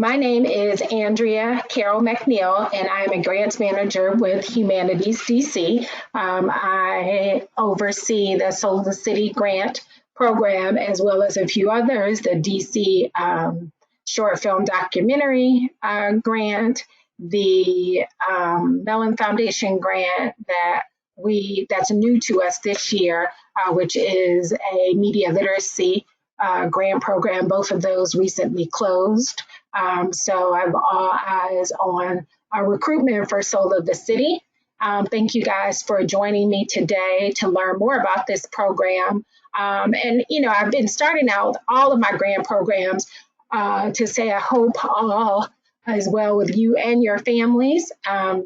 My name is Andrea Carol McNeil, and I am a grants manager with HumanitiesDC. I oversee the Soul of the City grant program, as well as a few others, the DC short film documentary grant, the Mellon Foundation grant that's new to us this year, which is a media literacy grant program. Both of those recently closed. So I have all eyes on our recruitment for Soul of the City. Thank you guys for joining me today to learn more about this program. And, you know, I've been starting out with all of my grant programs to say I hope all is well with you and your families. I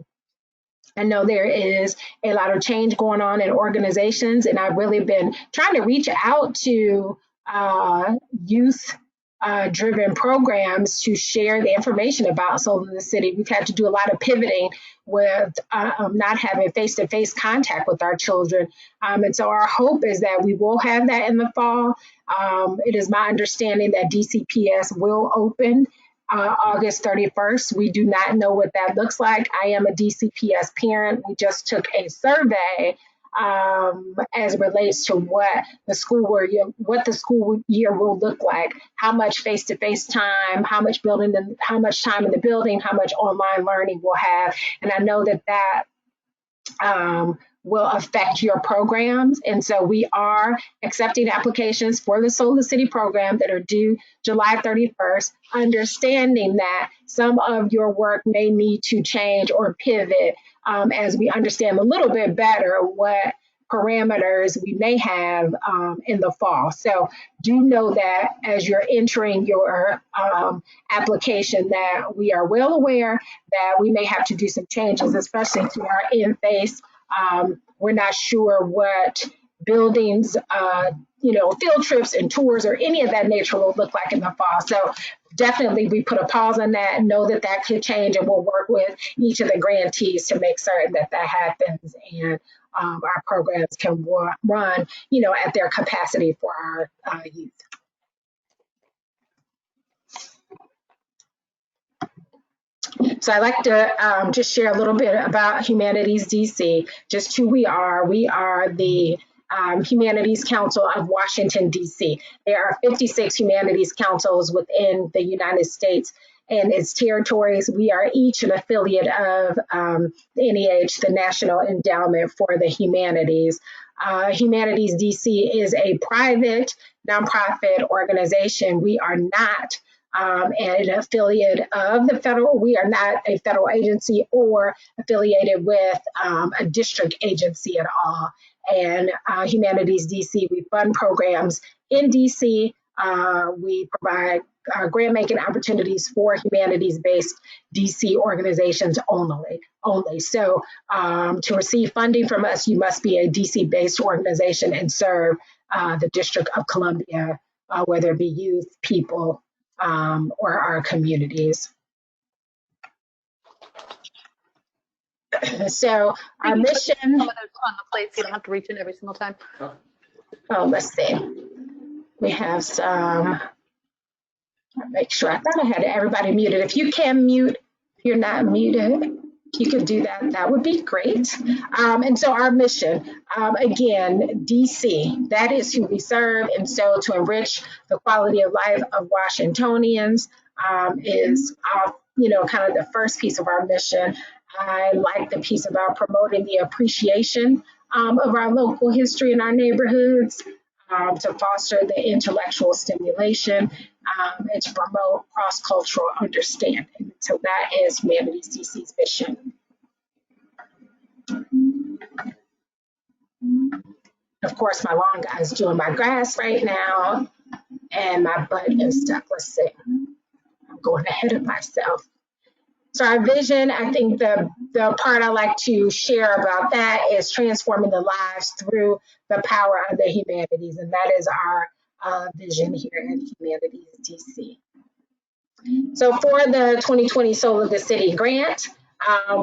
know there is a lot of change going on in organizations, and I've really been trying to reach out to youth driven programs to share the information about Soul of the City. We've had to do a lot of pivoting with not having face-to-face contact with our children. And so our hope is that we will have that in the fall. It is my understanding that DCPS will open August 31st. We do not know what that looks like. I am a DCPS parent. We just took a survey as it relates to what the school year will look like, how much face-to-face time, how much time in the building, how much online learning we'll have. And I know that will affect your programs. And so we are accepting applications for the Soul of the City program that are due July 31st, understanding that some of your work may need to change or pivot as we understand a little bit better what parameters we may have in the fall. So do know that as you're entering your application that we are well aware that we may have to do some changes, especially to our in-face. We're not sure what buildings, field trips and tours or any of that nature will look like in the fall. So definitely we put a pause on that and know that that could change, and we'll work with each of the grantees to make certain that that happens and our programs can run, at their capacity for our youth. So I'd like to just share a little bit about HumanitiesDC, just who we are. We are the Humanities Council of Washington, D.C. There are 56 humanities councils within the United States and its territories. We are each an affiliate of the NEH, the National Endowment for the Humanities. HumanitiesDC is a private nonprofit organization. We are not an affiliate of the federal. We are not a federal agency or affiliated with a district agency at all. And HumanitiesDC, we fund programs in DC. We provide grant making opportunities for humanities-based DC organizations only. So to receive funding from us, you must be a DC-based organization and serve the District of Columbia, whether it be youth, people, or our communities. So our mission. Some of those on the place, you don't have to reach in every single time. Oh, let's see. We have some. Make sure. I thought I had everybody muted. If you can mute, if you're not muted, if you could do that, that would be great. And so our mission, again, DC, that is who we serve. And so to enrich the quality of life of Washingtonians is, kind of the first piece of our mission. I like the piece about promoting the appreciation of our local history in our neighborhoods, to foster the intellectual stimulation, and to promote cross-cultural understanding. So that is HumanitiesDC's mission. Of course, my lawn guy is doing my grass right now, and my butt is stuck. Let's see. I'm going ahead of myself. So our vision, I think the part I like to share about that is transforming the lives through the power of the humanities. And that is our vision here at HumanitiesDC. So for the 2020 Soul of the City grant,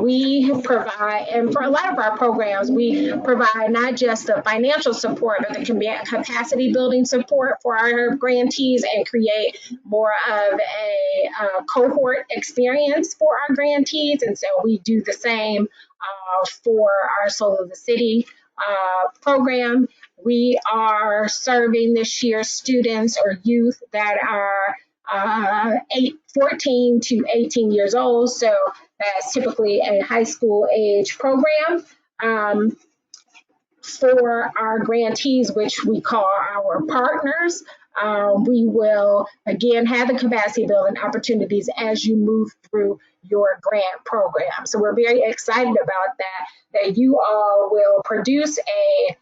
we provide, and for a lot of our programs, we provide not just the financial support, but the capacity building support for our grantees and create more of a cohort experience for our grantees, and so we do the same for our Soul of the City program. We are serving this year students or youth that are 14 to 18 years old, so that's typically a high school age program. For our grantees, which we call our partners, we will again have the capacity building opportunities as you move through your grant program. So we're very excited about that you all will produce a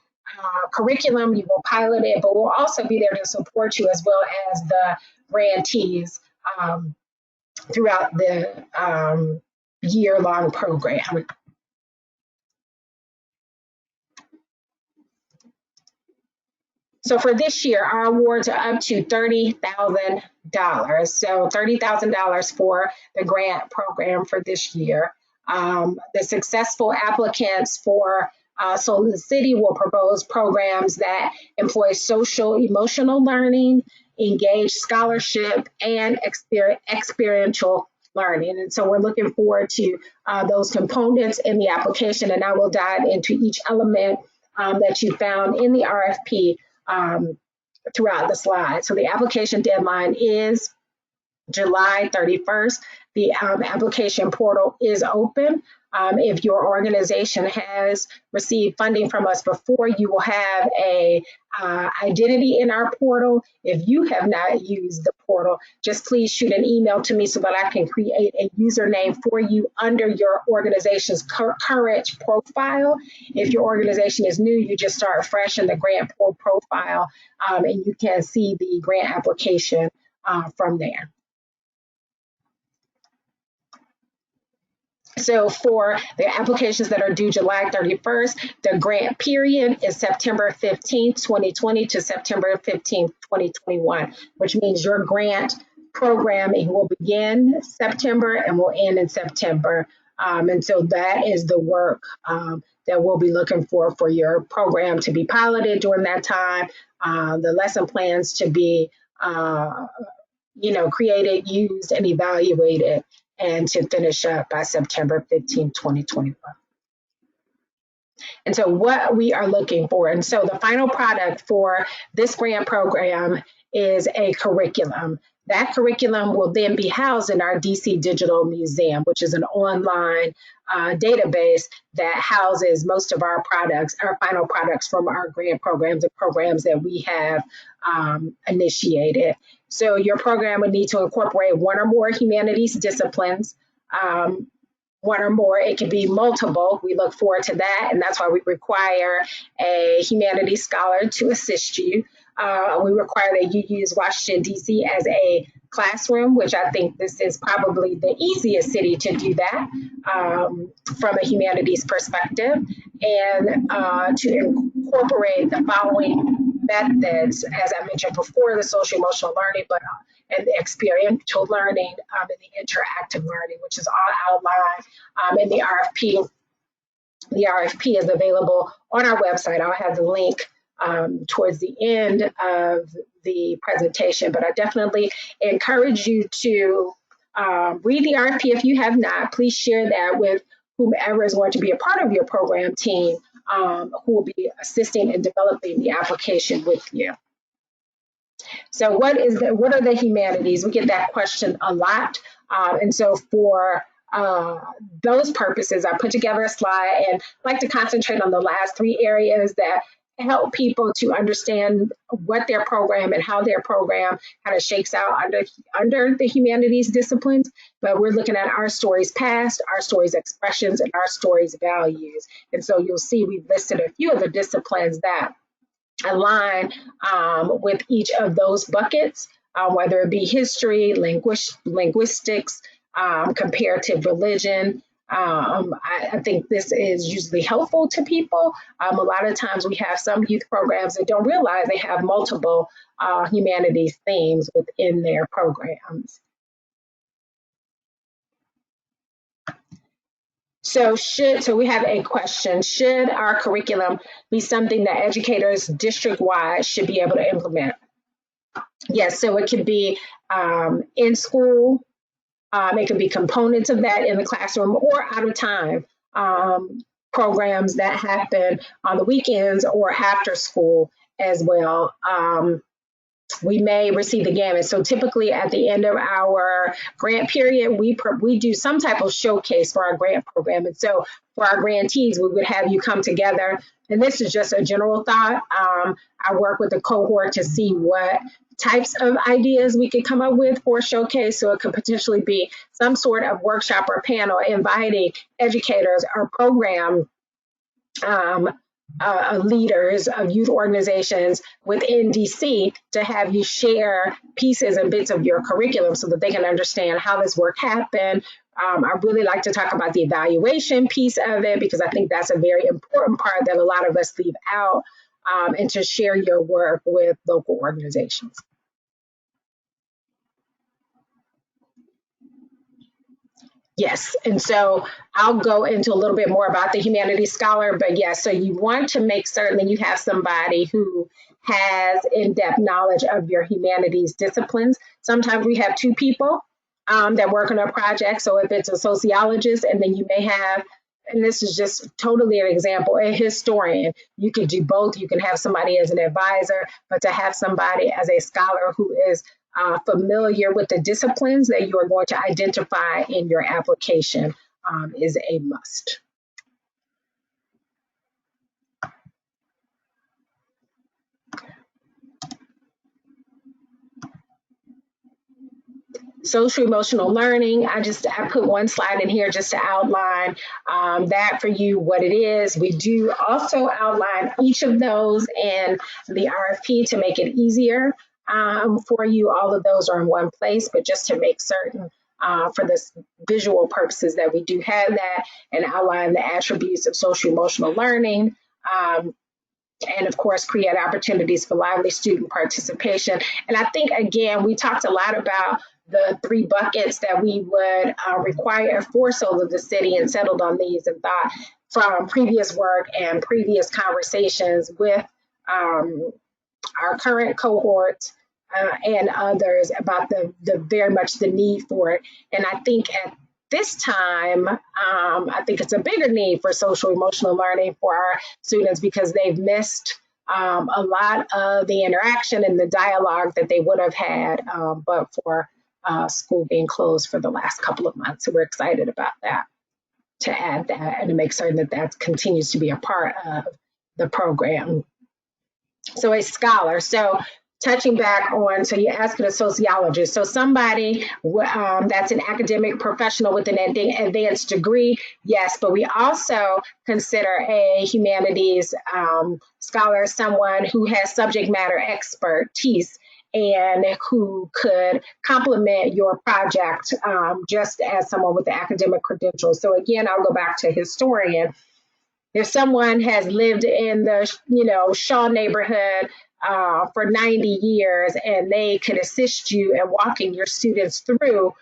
curriculum, you will pilot it, but we'll also be there to support you as well as the grantees throughout the year-long program. So for this year, our awards are up to $30,000. So $30,000 for the grant program for this year. The successful applicants for Soul of the City will propose programs that employ social emotional learning, engage scholarship, and experiential learning. And so we're looking forward to those components in the application, and I will dive into each element that you found in the RFP throughout the slide. So the application deadline is July 31st. The application portal is open. If your organization has received funding from us before, you will have a identity in our portal. If you have not used the portal, just please shoot an email to me so that I can create a username for you under your organization's current profile. If your organization is new, you just start fresh in the grant profile, and you can see the grant application from there. So for the applications that are due July 31st, the grant period is September 15th, 2020 to September 15th, 2021, which means your grant programming will begin September and will end in September. And so that is the work that we'll be looking for your program to be piloted during that time, the lesson plans to be created, used, and evaluated, and to finish up by September 15, 2021. And so what we are looking for, and so the final product for this grant program is a curriculum. That curriculum will then be housed in our DC Digital Museum, which is an online database that houses most of our products, our final products from our grant programs, the programs that we have initiated. So your program would need to incorporate one or more humanities disciplines, one or more, it can be multiple. We look forward to that, and that's why we require a humanities scholar to assist you. We require that you use Washington, D.C. as a classroom, which I think this is probably the easiest city to do that from a humanities perspective, and to incorporate the following methods, as I mentioned before, the social emotional learning, and the experiential learning and the interactive learning, which is all outlined in the RFP. The RFP is available on our website. I'll have the link towards the end of the presentation, but I definitely encourage you to read the RFP. If you have not, please share that with whomever is going to be a part of your program team, who will be assisting in developing the application with you. So what are the humanities? We get that question a lot. And so for those purposes, I put together a slide and like to concentrate on the last three areas that help people to understand what their program and how their program kind of shakes out under the humanities disciplines. But we're looking at our stories past, our stories expressions, and our stories values. And so you'll see we've listed a few of the disciplines that align with each of those buckets, whether it be history, linguistics, comparative religion. I think this is usually helpful to people. A lot of times we have some youth programs that don't realize they have multiple humanities themes within their programs. So we have a question. Should our curriculum be something that educators district-wide should be able to implement? Yes, so it could be in school, It could be components of that in the classroom or out of time programs that happen on the weekends or after school as well. We may receive the gamut. So typically at the end of our grant period, we do some type of showcase for our grant program. And so for our grantees, we would have you come together. And this is just a general thought. I work with the cohort to see what types of ideas we could come up with for a showcase. So it could potentially be some sort of workshop or panel inviting educators or program leaders of youth organizations within DC to have you share pieces and bits of your curriculum so that they can understand how this work happened. I really like to talk about the evaluation piece of it because I think that's a very important part that a lot of us leave out, and to share your work with local organizations. Yes, and so I'll go into a little bit more about the Humanities Scholar, but yes, so you want to make certain that you have somebody who has in-depth knowledge of your humanities disciplines. Sometimes we have two people that work on a project, so if it's a sociologist and then you may have, and this is just totally an example, a historian. You could do both. You can have somebody as an advisor, but to have somebody as a scholar who is familiar with the disciplines that you are going to identify in your application is a must. Social emotional learning, I put one slide in here just to outline that for you, what it is. We do also outline each of those in the RFP to make it easier for you. All of those are in one place, but just to make certain for this visual purposes that we do have that and outline the attributes of social emotional learning. And of course, create opportunities for lively student participation. And I think, again, we talked a lot about the 3 buckets that we would require for Soul of the City and settled on these and thought from previous work and previous conversations with our current cohort and others about the very much the need for it. And I think at this time, I think it's a bigger need for social emotional learning for our students because they've missed a lot of the interaction and the dialogue that they would have had, but for school being closed for the last couple of months. So we're excited about that, to add that and to make certain that that continues to be a part of the program. So a scholar. So touching back on, so you're asking a sociologist, so somebody that's an academic professional with an advanced degree, yes, but we also consider a humanities scholar someone who has subject matter expertise and who could complement your project just as someone with the academic credentials. So again, I'll go back to historian. If someone has lived in the Shaw neighborhood for 90 years and they could assist you in walking your students through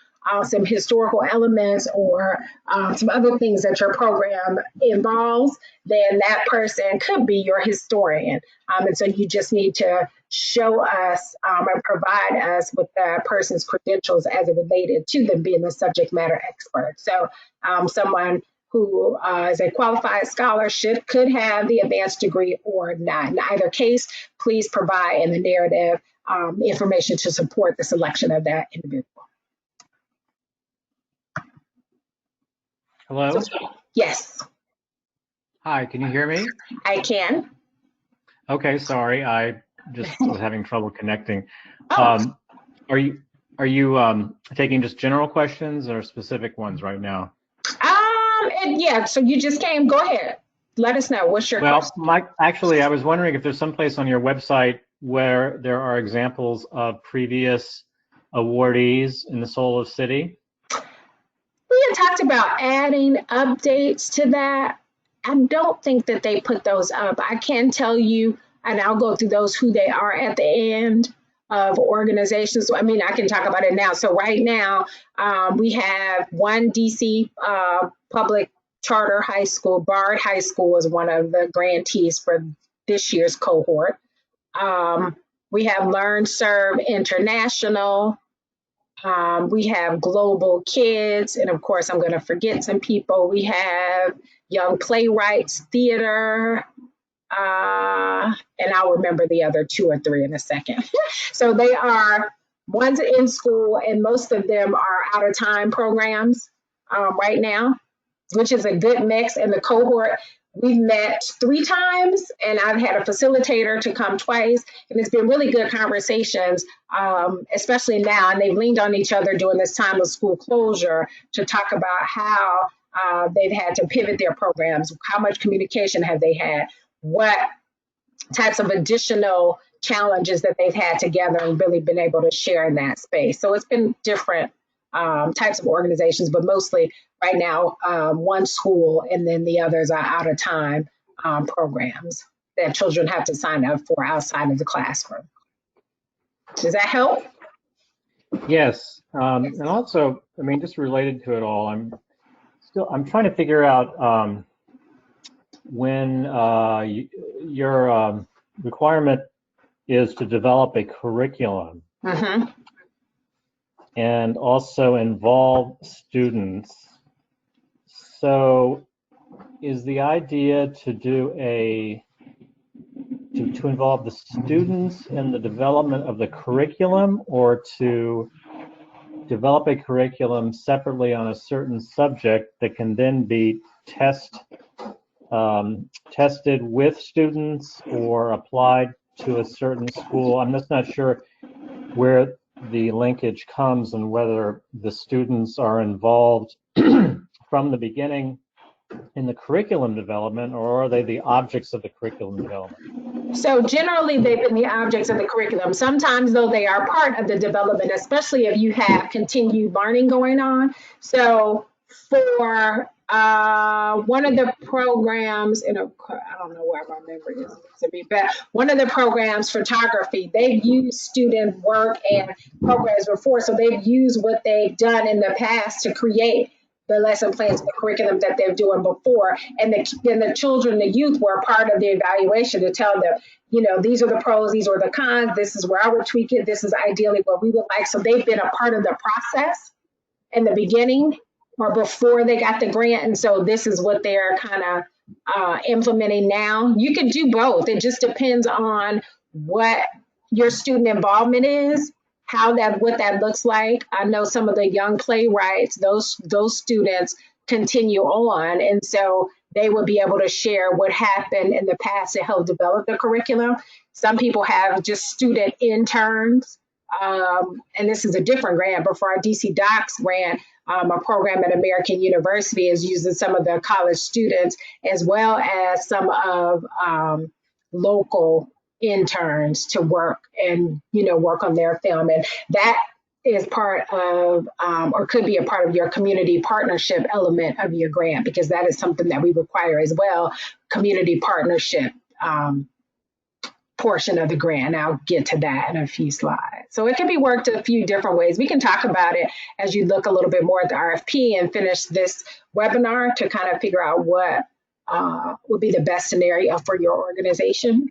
some historical elements or some other things that your program involves, then that person could be your historian. And so you just need to show us and provide us with the person's credentials as it related to them being the subject matter expert. So someone who is a qualified scholar could have the advanced degree or not. In either case, please provide in the narrative information to support the selection of that individual. Hello? Yes. Hi, can you hear me? I can. Okay, sorry, I just was having trouble connecting. Oh. Are you taking just general questions or specific ones right now? Yeah, so you just came, go ahead. Let us know, what's your question? Actually, I was wondering if there's some place on your website where there are examples of previous awardees in the Soul of City. We had talked about adding updates to that. I don't think that they put those up. I can tell you, and I'll go through those, who they are at the end of organizations. I mean, I can talk about it now. So right now, we have one DC public charter high school. Bard High School is one of the grantees for this year's cohort. We have Learn Serve International. We have Global Kids, and of course, I'm going to forget some people. We have Young Playwrights Theater, and I'll remember the other 2 or 3 in a second. So they are ones in school, and most of them are out of time programs right now, which is a good mix. And the cohort, we've met 3 times, and I've had a facilitator to come twice, and it's been really good conversations, especially now. And they've leaned on each other during this time of school closure to talk about how they've had to pivot their programs, how much communication have they had, what types of additional challenges that they've had together, and really been able to share in that space. So it's been different types of organizations, but mostly right now, one school, and then the others are out of time programs that children have to sign up for outside of the classroom. Does that help? Yes, and also, I mean, just related to it all, I'm trying to figure out when your requirement is to develop a curriculum and also involve students. So is the idea to do to involve the students in the development of the curriculum, or to develop a curriculum separately on a certain subject that can then be tested with students or applied to a certain school? I'm just not sure where the linkage comes and whether the students are involved from the beginning in the curriculum development, or are they the objects of the curriculum development? So generally, they've been the objects of the curriculum. Sometimes, though, they are part of the development, especially if you have continued learning going on. So for one of the programs, I don't know where my memory is to be, but one of the programs, photography, they've used student work and programs before. So they've used what they've done in the past to create the lesson plans, the curriculum that they're doing before. And the children, the youth were a part of the evaluation to tell them, these are the pros, these are the cons, this is where I would tweak it, this is ideally what we would like. So they've been a part of the process in the beginning or before they got the grant. And so this is what they're kind of implementing now. You can do both. It just depends on what your student involvement is, what that looks like. I know some of the young playwrights, those students continue on, and so they will be able to share what happened in the past to help develop the curriculum. Some people have just student interns, and this is a different grant, but for our DC Docs grant, a program at American University is using some of the college students as well as some of local interns to work and work on their film, and that is part of or could be a part of your community partnership element of your grant, because that is something that we require as well, community partnership portion of the grant. And I'll get to that in a few slides. So it can be worked a few different ways. We can talk about it as you look a little bit more at the RFP and finish this webinar to kind of figure out what would be the best scenario for your organization.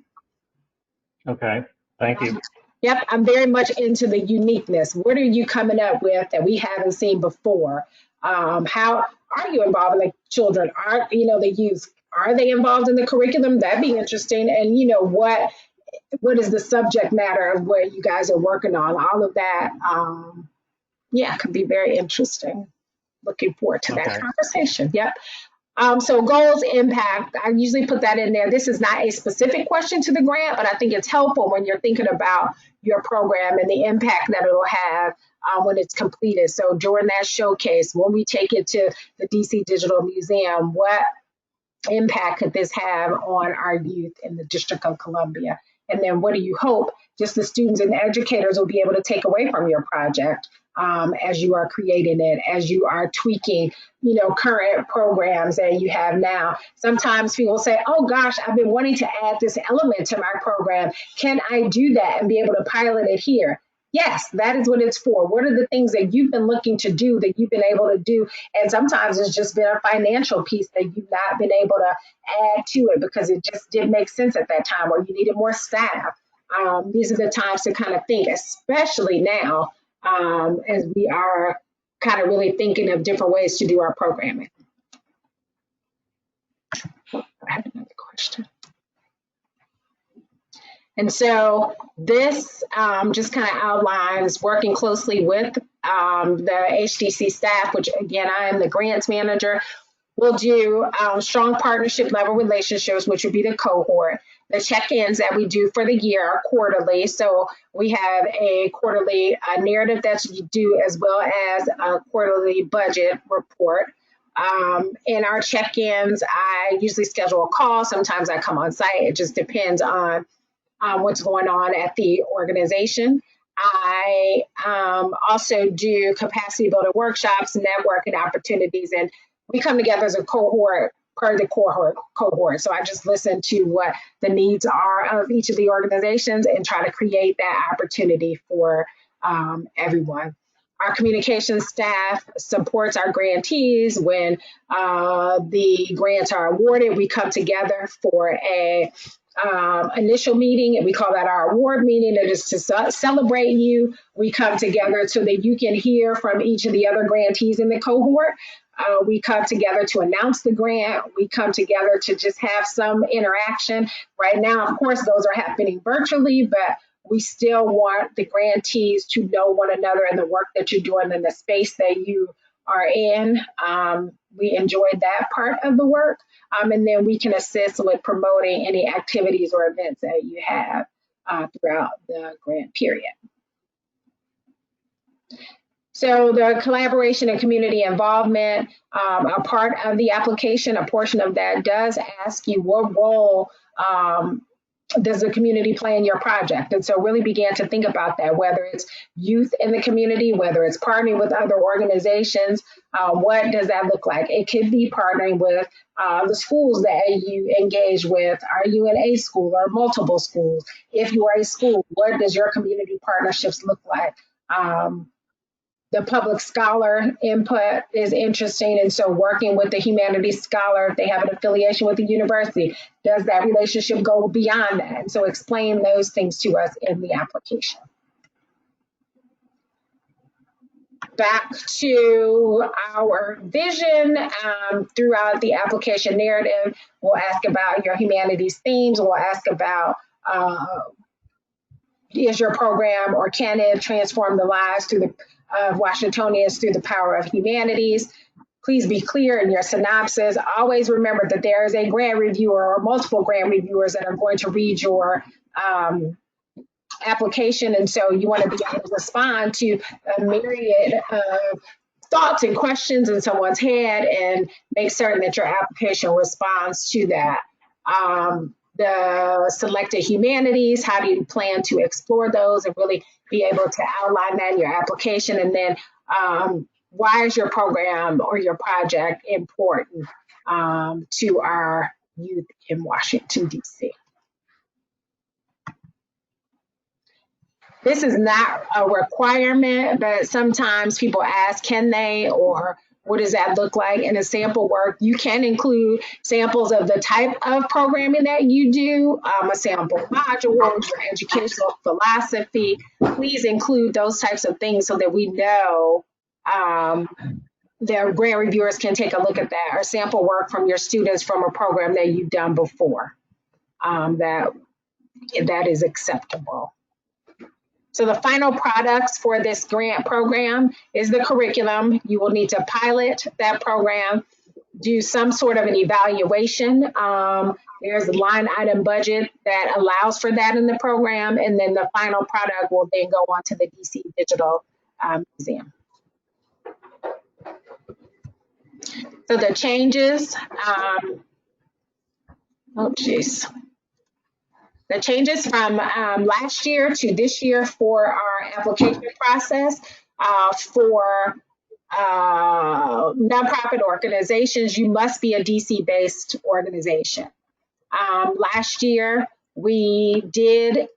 Okay, thank you. Yep, I'm very much into the uniqueness. What are you coming up with that we haven't seen before? How are you involving the children? Are the youth? Are they involved in the curriculum? That'd be interesting. And what is the subject matter of what you guys are working on? All of that, could be very interesting. Looking forward to that conversation. Yep. So goals, impact, I usually put that in there. This is not a specific question to the grant, but I think it's helpful when you're thinking about your program and the impact that it'll have when it's completed. So during that showcase, when we take it to the DC Digital Museum, what impact could this have on our youth in the District of Columbia? And then what do you hope just the students and educators will be able to take away from your project as you are creating it, as you are tweaking, current programs that you have now? Sometimes people say, oh gosh, I've been wanting to add this element to my program. Can I do that and be able to pilot it here? Yes, that is what it's for. What are the things that you've been looking to do that you've been able to do? And sometimes it's just been a financial piece that you've not been able to add to it because it just didn't make sense at that time, or you needed more staff. These are the times to kind of think, especially now as we are kind of really thinking of different ways to do our programming. I have another question. And so this just kind of outlines working closely with the HDC staff, which again, I am the grants manager. We'll do strong partnership level relationships, which would be the cohort. The check-ins that we do for the year are quarterly. So we have a quarterly narrative that's due, as well as a quarterly budget report. In our check-ins, I usually schedule a call. Sometimes I come on site. It just depends on what's going on at the organization. I also do capacity building workshops, networking opportunities, and we come together as a cohort per the cohort. So I just listen to what the needs are of each of the organizations and try to create that opportunity for everyone. Our communications staff supports our grantees when the grants are awarded. We come together for a initial meeting, and we call that our award meeting. It is to celebrate you. We come together so that you can hear from each of the other grantees in the cohort. We come together to announce the grant. We come together to just have some interaction. Right now, of course, those are happening virtually, but we still want the grantees to know one another and the work that you're doing in the space that you are in. We enjoyed that part of the work. And then we can assist with promoting any activities or events that you have throughout the grant period. So the collaboration and community involvement are part of the application. A portion of that does ask you what role does the community play in your project? And so really began to think about that, whether it's youth in the community, whether it's partnering with other organizations, what does that look like? It could be partnering with the schools that you engage with. Are you in a school or multiple schools? If you are a school, what does your community partnerships look like? The public scholar input is interesting. And so working with the humanities scholar, if they have an affiliation with the university, does that relationship go beyond that? And so explain those things to us in the application. Back to our vision, throughout the application narrative, we'll ask about your humanities themes. We'll ask about is your program, or can it transform the lives of Washingtonians through the power of humanities? Please be clear in your synopsis. Always remember that there is a grant reviewer or multiple grant reviewers that are going to read your application. And so you want to be able to respond to a myriad of thoughts and questions in someone's head and make certain that your application responds to that. The selected humanities, how do you plan to explore those and really be able to outline that in your application? And then why is your program or your project important to our youth in Washington, D.C.? This is not a requirement, but sometimes people ask, can they, or what does that look like? In a sample work, you can include samples of the type of programming that you do, a sample module, your educational philosophy. Please include those types of things so that we know the grant reviewers can take a look at that, or sample work from your students from a program that you've done before. That is acceptable. So the final products for this grant program is the curriculum. You will need to pilot that program, do some sort of an evaluation. There's a line item budget that allows for that in the program. And then the final product will then go on to the DC Digital Museum. So the changes, the changes from last year to this year for our application process for nonprofit organizations, you must be a DC-based organization. Last year, we did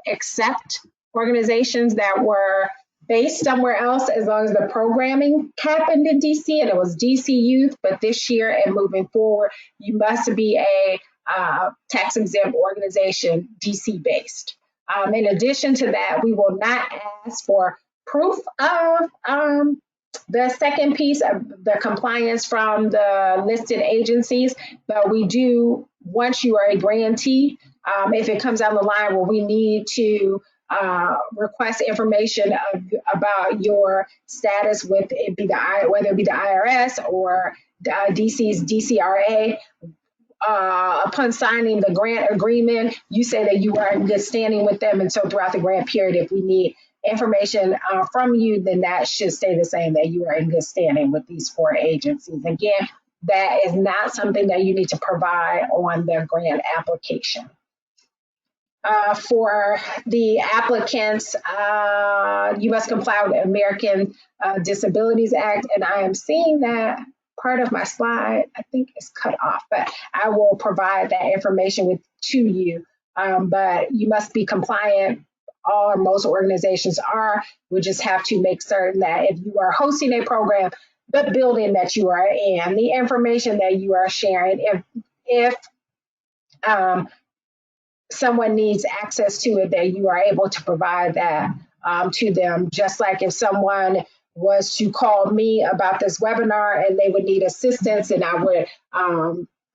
accept organizations that were based somewhere else as long as the programming happened in DC and it was DC youth. But this year and moving forward, you must be a tax-exempt organization, DC-based. In addition to that, we will not ask for proof of the second piece of the compliance from the listed agencies, but we do, once you are a grantee, if it comes down the line where we need to request information about your status with it be whether it be the IRS or DC's DCRA, upon signing the grant agreement, you say that you are in good standing with them. And so throughout the grant period, if we need information from you, then that should stay the same, that you are in good standing with these 4 agencies. Again, that is not something that you need to provide on the grant application. For the applicants, you must comply with the American Disabilities Act, and I am seeing that part of my slide, I think, is cut off, but I will provide that information to you. But you must be compliant. All or most organizations are. We just have to make certain that if you are hosting a program, the building that you are in, the information that you are sharing, if someone needs access to it, that you are able to provide that to them. Just like if someone was to call me about this webinar and they would need assistance, and I would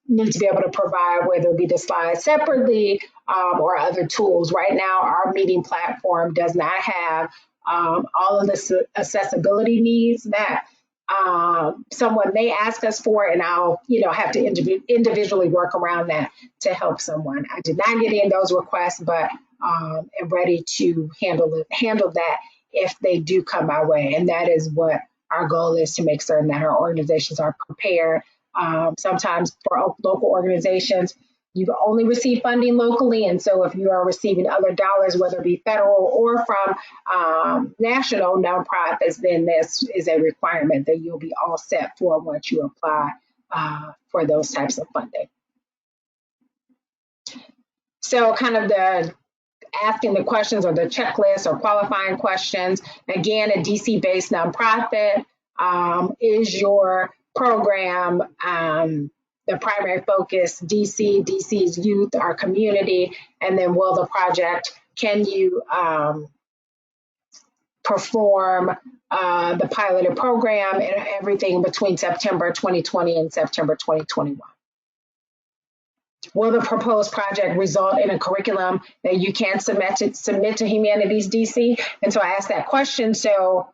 need to be able to provide whether it be the slides separately or other tools. Right now, our meeting platform does not have all of the accessibility needs that someone may ask us for, and I'll have to individually work around that to help someone. I did not get in those requests, but am ready to handle that if they do come my way. And that is what our goal is, to make certain that our organizations are prepared. Sometimes for local organizations, you only receive funding locally. And so if you are receiving other dollars, whether it be federal or from national nonprofits, then this is a requirement that you'll be all set for once you apply for those types of funding. So kind of the asking the questions or the checklist or qualifying questions. Again, a DC-based nonprofit. Is your program the primary focus DC's youth, our community, and then will the project, can you perform the piloted program and everything between September 2020 and September 2021? Will the proposed project result in a curriculum that you can submit to Humanities DC? And so I asked that question, so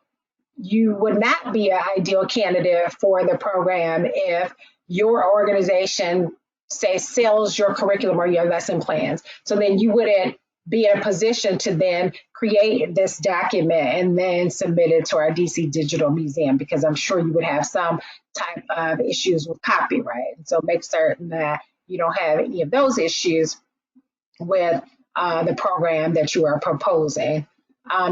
you would not be an ideal candidate for the program if your organization, say, sells your curriculum or your lesson plans. So then you wouldn't be in a position to then create this document and then submit it to our DC Digital Museum, because I'm sure you would have some type of issues with copyright. And so make certain that you don't have any of those issues with the program that you are proposing.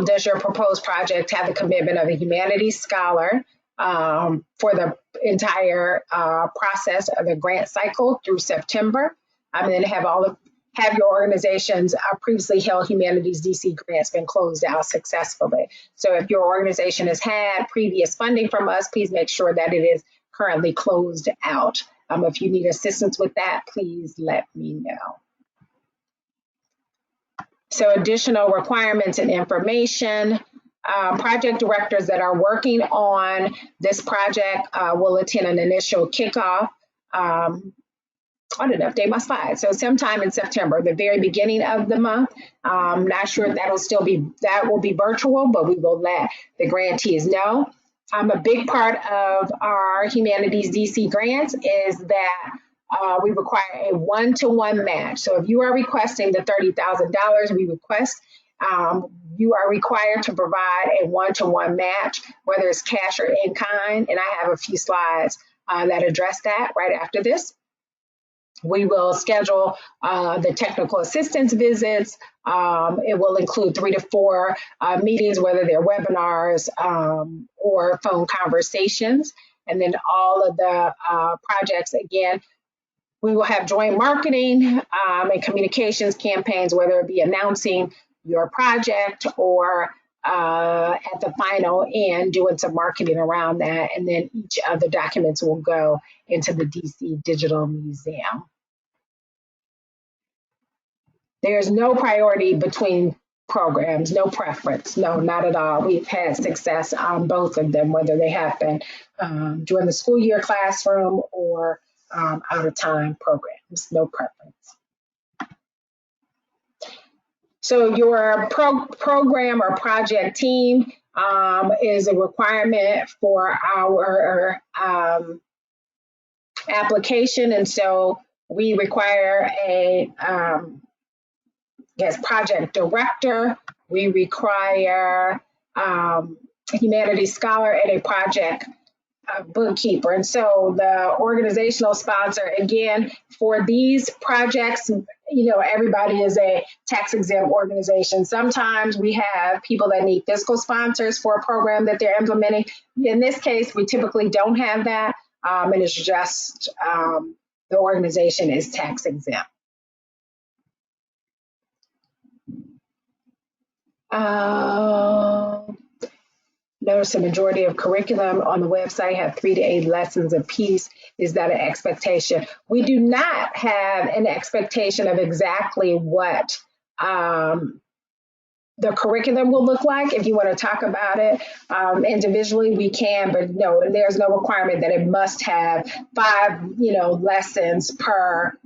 Does your proposed project have the commitment of a humanities scholar for the entire process of the grant cycle through September? And then have your organization's previously held Humanities DC grants been closed out successfully? So if your organization has had previous funding from us, please make sure that it is currently closed out. If you need assistance with that, please let me know. So additional requirements and information. Project directors that are working on this project will attend an initial kickoff. I didn't update my slide. So sometime in September, the very beginning of the month. Not sure if that will be virtual, but we will let the grantees know. A big part of our Humanities DC grants is that we require a one-to-one match. So if you are requesting the $30,000 we request, you are required to provide a one-to-one match, whether it's cash or in kind. And I have a few slides that address that right after this. We will schedule the technical assistance visits. It will include 3 to 4 meetings, whether they're webinars or phone conversations. And then all of the projects, again, we will have joint marketing and communications campaigns, whether it be announcing your project or at the final end doing some marketing around that. And then each of the documents will go into the DC Digital Museum. There's no priority between programs, no preference, no, not at all. We've had success on both of them, whether they happen during the school year classroom or out of time programs, no preference. So your program or project team is a requirement for our application, and so we require a project director, we require a humanities scholar and a project bookkeeper. And so the organizational sponsor, again, for these projects, everybody is a tax exempt organization. Sometimes we have people that need fiscal sponsors for a program that they're implementing. In this case, we typically don't have that. And it's just the organization is tax exempt. Notice the majority of curriculum on the website have 3 to 8 lessons apiece. Is that an expectation? We do not have an expectation of exactly what the curriculum will look like. If you want to talk about it individually, we can, but no, there's no requirement that it must have 5, lessons per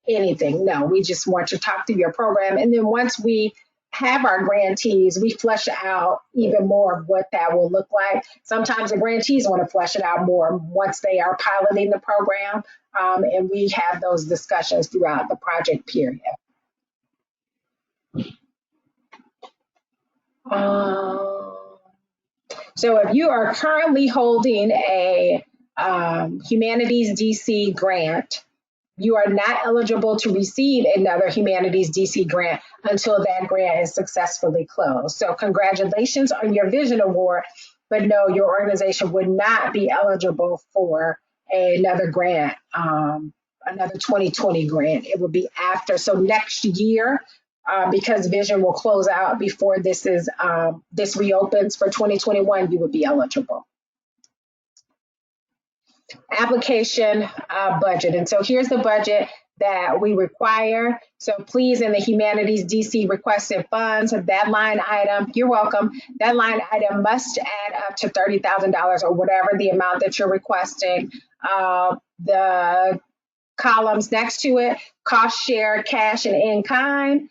anything. No, we just want you to talk through your program. And then once we have our grantees, we flesh out even more of what that will look like. Sometimes the grantees want to flesh it out more once they are piloting the program, and we have those discussions throughout the project period. So if you are currently holding a HumanitiesDC grant, you are not eligible to receive another HumanitiesDC grant until that grant is successfully closed. So congratulations on your Vision Award, but no, your organization would not be eligible for another grant, another 2020 grant. It would be after. So next year, because Vision will close out before this reopens for 2021, you would be eligible. Application budget. And so here's the budget that we require. So please, in the HumanitiesDC requested funds, that line item, you're welcome, that line item must add up to $30,000 or whatever the amount that you're requesting. The columns next to it, cost share, cash, and in kind,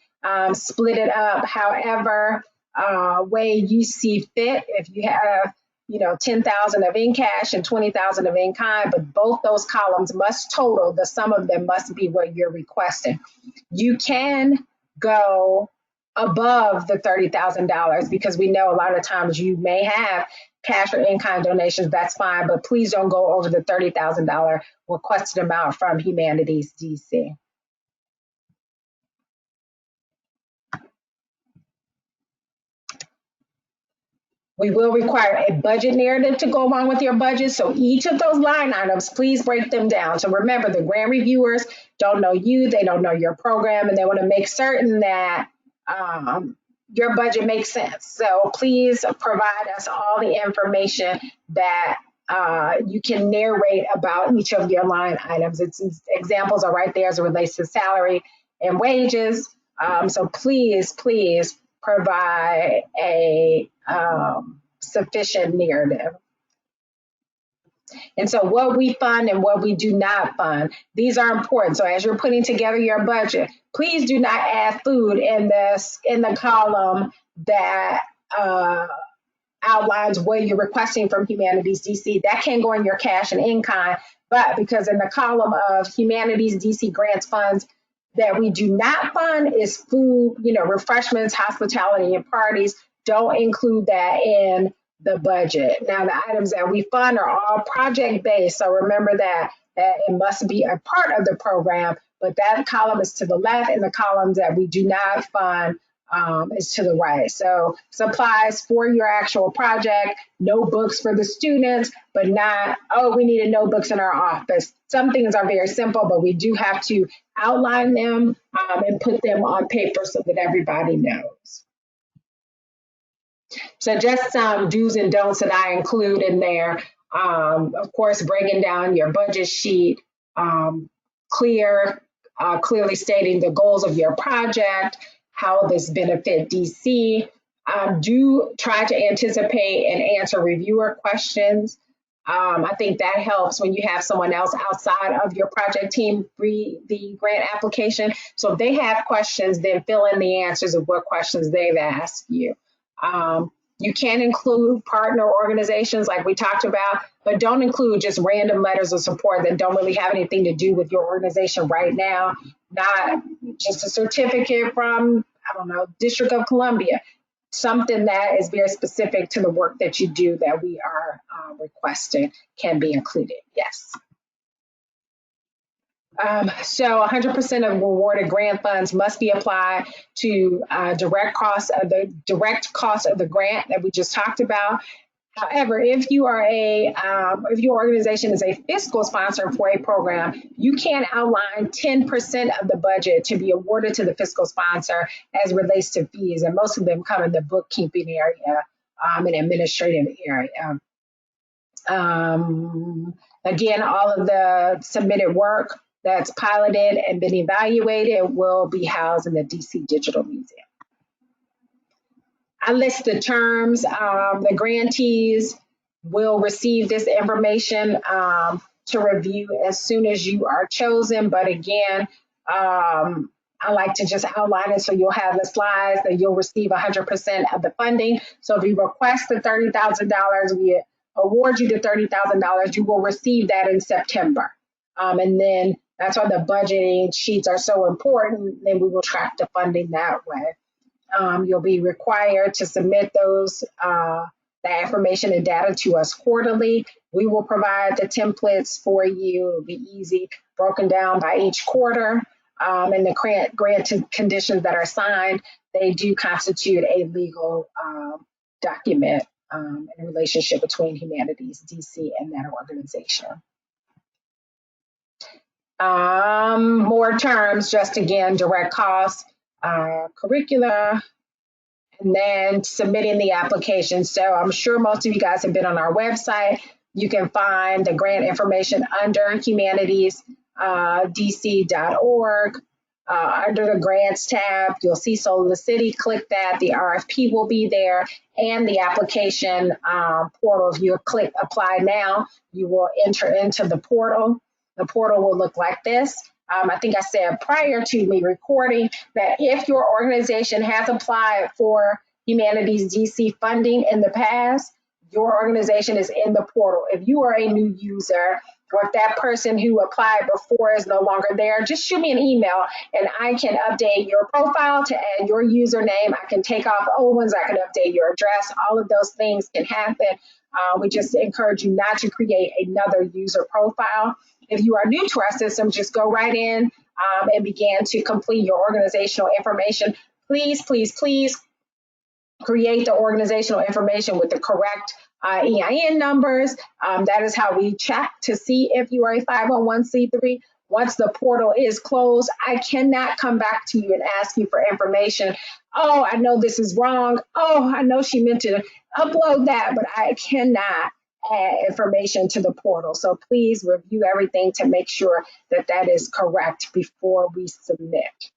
split it up however way you see fit. If you have 10,000 of in cash and 20,000 of in kind, but both those columns must total, the sum of them must be what you're requesting. You can go above the $30,000 because we know a lot of times you may have cash or in kind donations, that's fine, but please don't go over the $30,000 requested amount from HumanitiesDC. We will require a budget narrative to go along with your budget. So each of those line items, please break them down. So remember, the grant reviewers don't know you, they don't know your program, and they want to make certain that your budget makes sense. So please provide us all the information that you can narrate about each of your line items. Examples are right there as it relates to salary and wages. So please provide a sufficient narrative. And so what we fund and what we do not fund, these are important. So as you're putting together your budget, please do not add food in the column that outlines what you're requesting from HumanitiesDC. That can go in your cash and in kind, but because in the column of HumanitiesDC grants funds that we do not fund is food, refreshments, hospitality, and parties. Don't include that in the budget. Now, the items that we fund are all project-based, so remember that it must be a part of the program, but that column is to the left, and the columns that we do not fund is to the right. So supplies for your actual project, notebooks for the students, but not, we needed notebooks in our office. Some things are very simple, but we do have to outline them and put them on paper so that everybody knows. So just some do's and don'ts that I include in there. Of course, breaking down your budget sheet, clearly stating the goals of your project, how will this benefit DC? Do try to anticipate and answer reviewer questions. I think that helps when you have someone else outside of your project team read the grant application. So if they have questions, then fill in the answers of what questions they've asked you. You can include partner organizations like we talked about, but don't include just random letters of support that don't really have anything to do with your organization right now. Not just a certificate from, I don't know, District of Columbia. Something that is very specific to the work that you do that we are requesting can be included, yes. So 100% of awarded grant funds must be applied to direct cost of the grant that we just talked about. However, if you are if your organization is a fiscal sponsor for a program, you can outline 10% of the budget to be awarded to the fiscal sponsor as relates to fees, and most of them come in the bookkeeping area and administrative area. Again, all of the submitted work that's piloted and been evaluated will be housed in the DC Digital Museum. I list the terms. The grantees will receive this information to review as soon as you are chosen. But again, I like to just outline it so you'll have the slides that you'll receive 100% of the funding. So if you request the $30,000, we award you the $30,000, you will receive that in September. And then that's why the budgeting sheets are so important. Then we will track the funding that way. You'll be required to submit that information and data to us quarterly. We will provide the templates for you. It'll be easy, broken down by each quarter. And the grant conditions that are signed, they do constitute a legal document in relationship between HumanitiesDC and that organization. More terms, just again, direct costs, curricula, and then submitting the application. So I'm sure most of you guys have been on our website. You can find the grant information under humanities-dc.org. Under the grants tab, you'll see Soul of the City. Click that. The RFP will be there, and the application portal. If you click apply now, you will enter into the portal. The portal will look like this. I think I said prior to me recording that if your organization has applied for HumanitiesDC funding in the past, your organization is in the portal. If you are a new user, or if that person who applied before is no longer there, just shoot me an email and I can update your profile to add your username. I can take off old ones. I can update your address. All of those things can happen. We just encourage you not to create another user profile. If you are new to our system, just go right in and begin to complete your organizational information. Please, please, please create the organizational information with the correct EIN numbers. That is how we check to see if you are a 501c3. Once the portal is closed, I cannot come back to you and ask you for information. Oh, I know this is wrong. Oh, I know she meant to upload that, but I cannot add information to the portal. So please review everything to make sure that that is correct before we submit.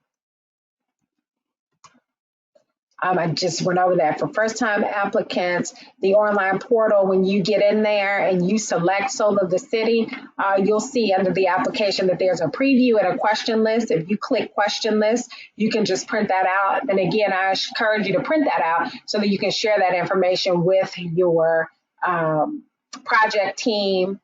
I just went over that for first-time applicants. The online portal, when you get in there and you select Soul of the City, you'll see under the application that there's a preview and a question list. If you click question list, you can just print that out. And again, I encourage you to print that out so that you can share that information with your project team,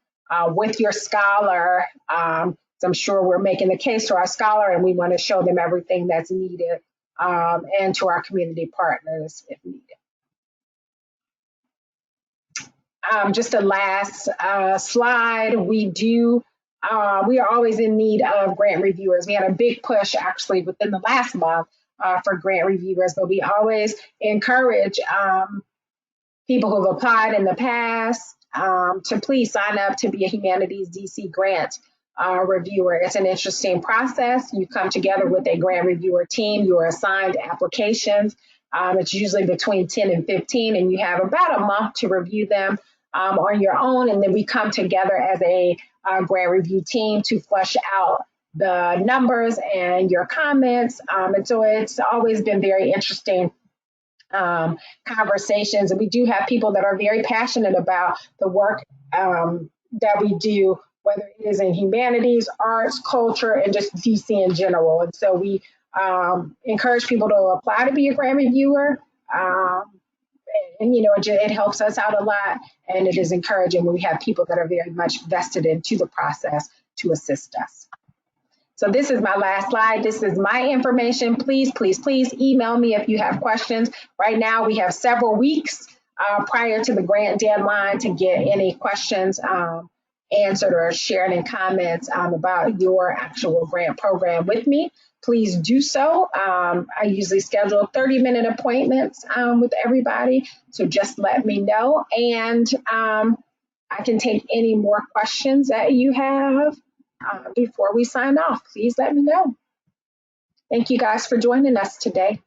with your scholar. So I'm sure we're making the case to our scholar and we want to show them everything that's needed. And to our community partners if needed. Just a last slide. We are always in need of grant reviewers. We had a big push actually within the last month for grant reviewers, but we always encourage people who have applied in the past to please sign up to be a HumanitiesDC grant reviewer. It's an interesting process. You come together with a grant reviewer team. You are assigned applications. It's usually between 10 and 15, and you have about a month to review them on your own. And then we come together as a grant review team to flesh out the numbers and your comments. And so it's always been very interesting conversations. And we do have people that are very passionate about the work that we do, whether it is in humanities, arts, culture, and just DC in general. And so we encourage people to apply to be a grant reviewer. And it helps us out a lot, and it is encouraging when we have people that are very much vested into the process to assist us. So this is my last slide. This is my information. Please, please, please email me if you have questions. Right now, we have several weeks prior to the grant deadline to get any questions answered or shared in comments about your actual grant program with me. Please do so. I usually schedule 30-minute appointments with everybody. So just let me know. And I can take any more questions that you have before we sign off. Please let me know. Thank you guys for joining us today.